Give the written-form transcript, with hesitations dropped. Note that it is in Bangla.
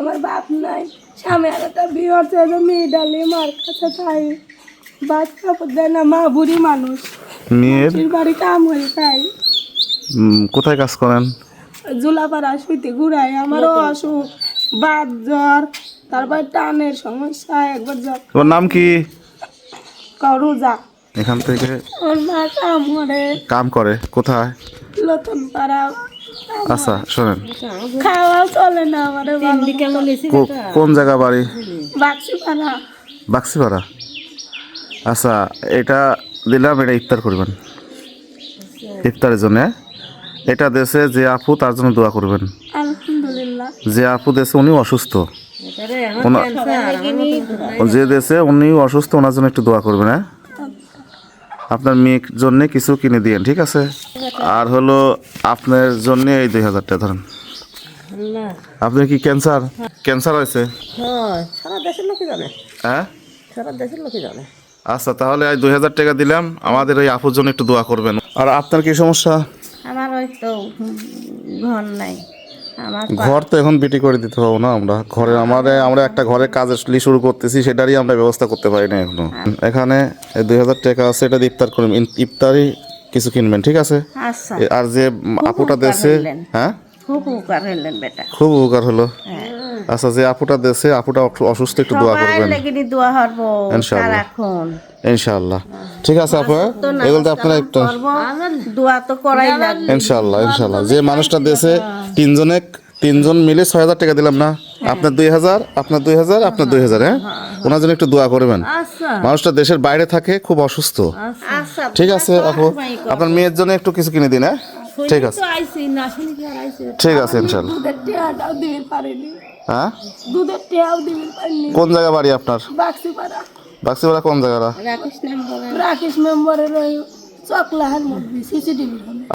আমার বাপ নাই, স্বামী আর একটা বিয়ে হচ্ছে, মেয়ে ডালে মার কাছে তাই বাদ কাপড় দেয় না, মা বুড়ি মানুষ, মেয়ের বাড়ি কাম হয়ে তাই কোথায় কাজ করেন? জুলাপাড়া শুইতে ঘুরাই। আমারও অসুখ, বাত জ্বর, তারপর টানের সমস্যা, একবার জ্বর তোমার নাম কি? রোজা। এখান থেকে ওর মা কাম করে, কাম করে কোথায়? লতন পাড়া। আচ্ছা শোনেন, খাওয়া চলে না আমার, কোন জায়গা বাড়ি? বাক্সি পাড়া। বাক্সিপাড়া। আচ্ছা এটা দিলাম, এটা ইফতার করবেন ইফতারের জন্য। এটা দেশে যে আপু, তার জন্য দোয়া করবেন। আলহামদুলিল্লাহ। যে আপু দেশে উনিও অসুস্থ, যে দেশে উনিও অসুস্থ, ওনার জন্য একটু দোয়া করবেন। হ্যাঁ, আপনার মেয়ের জন্য কিছু কিনে দিয়েন, ঠিক আছে? আর হলো আপনার জন্য এই 2000 টাকা ধরেন। আপনার কি ক্যান্সার ক্যান্সার হয়েছে? সারা দেশের লোকই জানে, হ্যাঁ সারা দেশের লোকই জানে। আচ্ছা তাহলে আজ 2000 টাকা দিলাম, আমাদের ওই আপুর জন্য একটু দোয়া করবেন। আর আপনার কি সমস্যা? আমার ওই তো ঘর নাই, আমার ঘর তো এখন বিক্রি করে দিতে পারবো না আমরা। ঘরে আমরা একটা ঘরের কাজ শুরু করতেছি, সেটারই আমরা ব্যবস্থা করতে পারি না এখনো। এখানে 2000 টাকা আছে, এটা দিয়ে ইফতার করবেন, ইফতারি কিছু কিনবেন, ঠিক আছে? আচ্ছা, আর যে আপুটা দেশে, হ্যাঁ খুব উপকার হইলেন বেটা। খুব উপকার হলো। আচ্ছা যে আপুটা দেশে, আপুটা অসুস্থ, একটু দোয়া করবেন লেগিনি দোয়া হরবো ইনশাআল্লাহ। সারাক্ষণ। ইনশাআল্লাহ ঠিক আছে আপু, এগুলো আপনারা একটু দোয়া তো করাই লাগবে। ইনশাআল্লাহ ইনশাআল্লাহ। যে মানুষটা দেশে, তিনজন মিলে 6000 টাকা দিলাম না, আপনার 2000, আপনার 2000, আপনার 2000। হ্যাঁ, ওনার জন্য একটু দোয়া করবেন। আচ্ছা মানুষটা দেশের বাইরে থাকে, খুব অসুস্থ। আচ্ছা, ঠিক আছে আপু, আপনার মেয়ের জন্য একটু কিছু কিনে দিন। হ্যাঁ ঠিক আছে, ঠিক আছে ইনশাআল্লাহ। দুধের টেয়াটাও দিতে পারিনি, হ্যাঁ, দুধের টেয়াও দিতে পারিনি। কোন জায়গা বাড়ি আপনার? বাক্সি পাড়া। বাক্সিপাড়া কোন জায়গাটা? রাকেশ মেম্বারের ওই চকলাহার মধ্যে CCTV।